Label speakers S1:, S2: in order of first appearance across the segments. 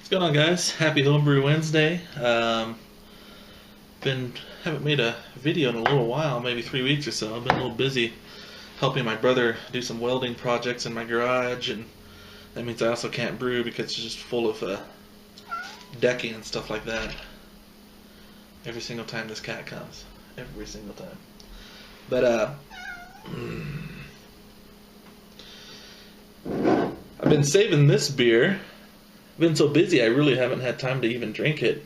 S1: What's going on, guys? Happy Homebrew Wednesday. Haven't made a video in a little while, maybe 3 weeks or so. I've been a little busy helping my brother do some welding projects in my garage, and that means I also can't brew because it's just full of decking and stuff like that. Every single time this cat comes, every single time. But I've been saving this beer. I've been so busy, I really haven't had time to even drink it.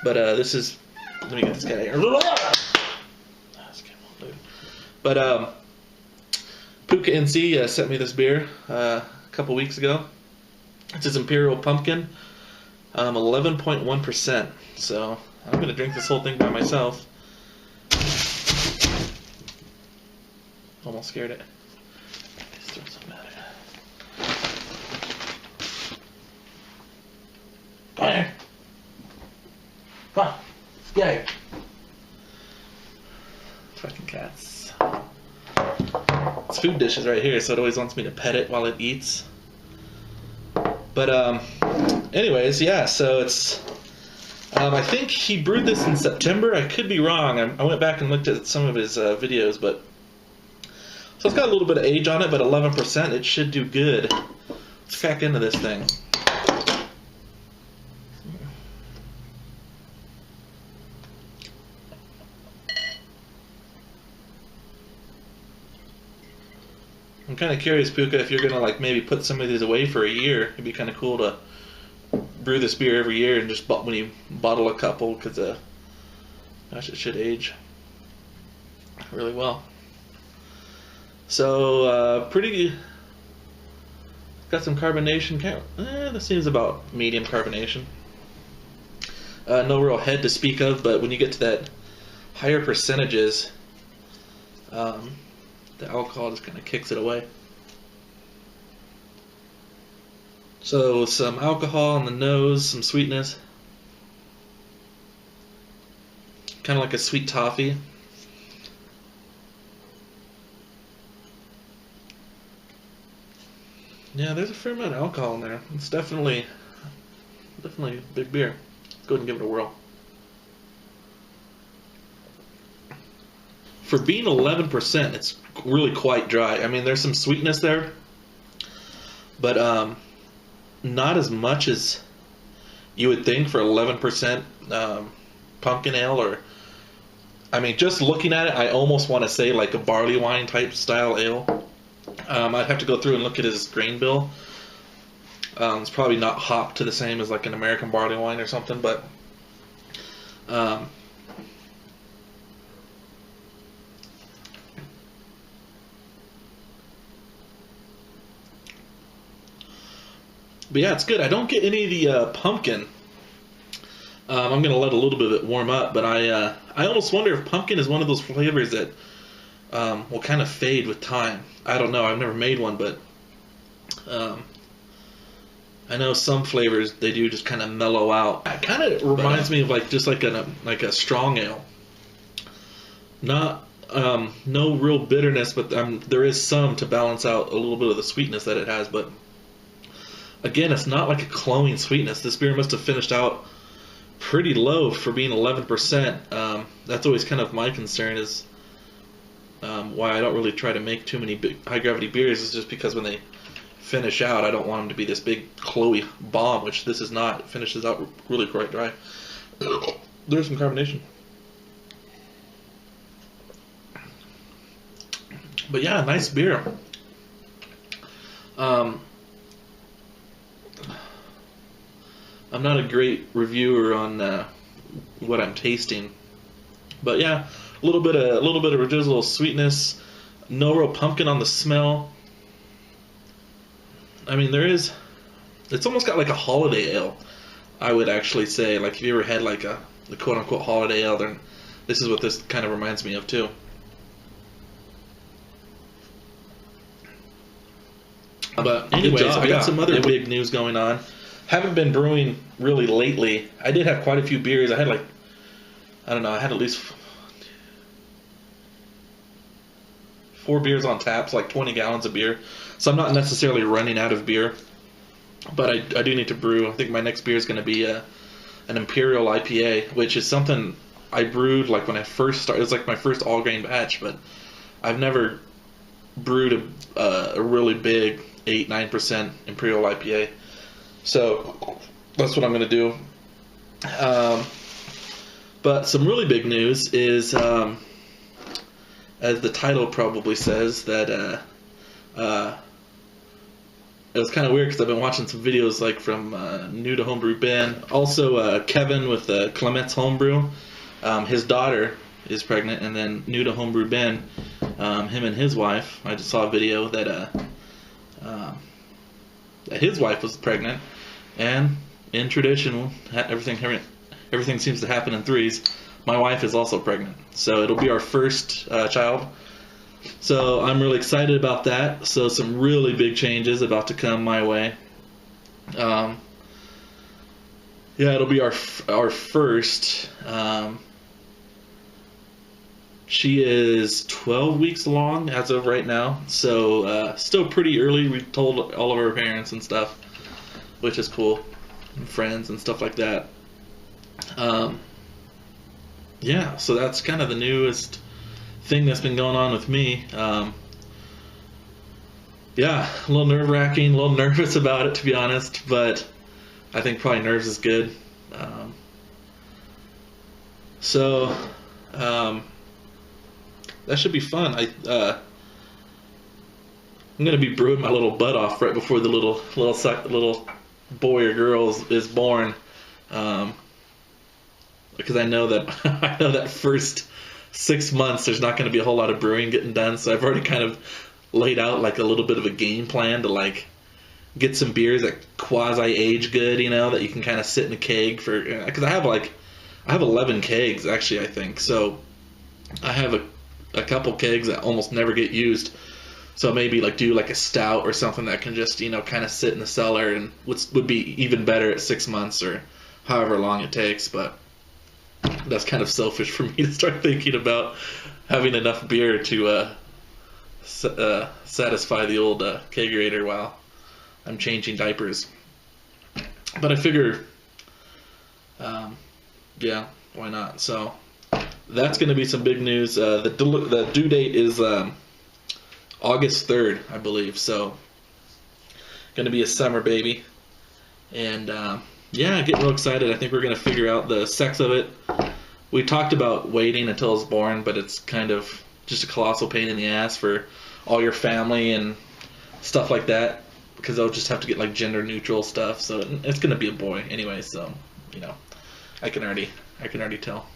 S1: But this is, let me get this guy here. But Pooka NC sent me this beer a couple weeks ago. It's his Imperial Pumpkin, 11.1%. So I'm going to drink this whole thing by myself. Almost scared it. Let's throw some out here. Come here. Come on. Let's get here. Fucking cats. It's food dishes right here, so it always wants me to pet it while it eats. But anyways, yeah, so it's I think he brewed this in September. I could be wrong. I went back and looked at some of his videos, but so it's got a little bit of age on it, but 11%, it should do good. Let's crack into this thing. I'm kind of curious, Pooka, if you're gonna like maybe put some of these away for a year. It'd be kind of cool to brew this beer every year and just when you bottle a couple, because gosh, it should age really well. So pretty. Got some carbonation. This seems about medium carbonation. No real head to speak of, but when you get to that higher percentages, the alcohol just kind of kicks it away. So some alcohol on the nose, some sweetness. Kind of like a sweet toffee. Yeah, there's a fair amount of alcohol in there. It's definitely a big beer. Let's go ahead and give it a whirl. For being 11%, it's really quite dry. I mean, there's some sweetness there, but not as much as you would think for 11% pumpkin ale. Or, I mean, just looking at it, I almost want to say like a barley wine type style ale. I'd have to go through and look at his grain bill. It's probably not hopped to the same as like an American barley wine or something, but yeah, it's good. I don't get any of the pumpkin. I'm going to let a little bit of it warm up, but I almost wonder if pumpkin is one of those flavors that will kind of fade with time. I don't know. I've never made one, but I know some flavors they do just kind of mellow out. It kind of reminds me of like just like a strong ale. Not no real bitterness, but there is some to balance out a little bit of the sweetness that it has. But again, it's not like a cloying sweetness. This beer must have finished out pretty low for being 11%. That's always kind of my concern, is why I don't really try to make too many big high gravity beers, is just because when they finish out, I don't want them to be this big cloy bomb, which this is not. It finishes out really quite dry. There's some carbonation. But yeah, nice beer. I'm not a great reviewer on what I'm tasting, but yeah, a little bit of residual sweetness. No real pumpkin on the smell. I mean, it's almost got like a holiday ale, I would actually say. Like, if you ever had like the quote-unquote holiday ale, then this is what this kind of reminds me of too. But anyways, I got some other big news going on. Haven't been brewing really lately. I did have quite a few beers. I had like, I don't know, I had at least 4 beers on tap, so like 20 gallons of beer. So I'm not necessarily running out of beer. but I do need to brew. I think my next beer is going to be an Imperial IPA, which is something I brewed like when I first started. It was like my first all grain batch, but I've never brewed a really big 8-9% Imperial IPA. So that's what I'm going to do. But some really big news is, as the title probably says, that it was kind of weird because I've been watching some videos like from New to Homebrew Ben. Also, Kevin with Clement's Homebrew. His daughter is pregnant, and then New to Homebrew Ben, him and his wife. I just saw a video that his wife was pregnant, and in tradition, everything seems to happen in threes. My wife is also pregnant, so it'll be our first child. So I'm really excited about that. So some really big changes about to come my way. Yeah, it'll be our first. She is 12 weeks along as of right now, so still pretty early. We told all of our parents and stuff, which is cool, and friends and stuff like that. Yeah, so that's kind of the newest thing that's been going on with me. Yeah, a little nerve-wracking, a little nervous about it, to be honest, but I think probably nerves is good. So that should be fun. I'm gonna be brewing my little butt off right before the little boy or girl is born, because I know that first 6 months there's not going to be a whole lot of brewing getting done. So I've already kind of laid out like a little bit of a game plan to like get some beers that quasi age good, that you can kind of sit in a keg for. Because I have 11 kegs actually, I think. So I have a couple kegs that almost never get used. So maybe like do like a stout or something that can just kind of sit in the cellar and would be even better at 6 months or however long it takes. But that's kind of selfish for me to start thinking about having enough beer to satisfy the old kegerator while I'm changing diapers. But I figure, yeah, why not? So that's going to be some big news. The due date is August 3rd, I believe. So going to be a summer baby. And yeah, getting real excited. I think we're going to figure out the sex of it. We talked about waiting until it's born, but it's kind of just a colossal pain in the ass for all your family and stuff like that, because they'll just have to get like gender neutral stuff. So it's going to be a boy anyway, so I can already tell.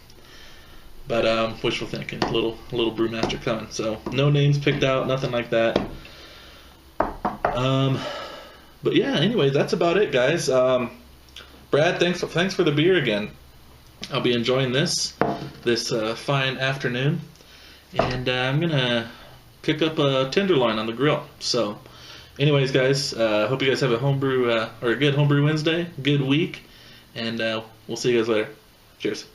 S1: But wishful thinking, little brewmaster coming. So no names picked out, nothing like that. But yeah, anyway, that's about it, guys. Brad, thanks for the beer again. I'll be enjoying this fine afternoon, and I'm gonna pick up a tenderloin on the grill. So, anyways, guys, hope you guys have a homebrew or a good homebrew Wednesday, good week, and we'll see you guys later. Cheers.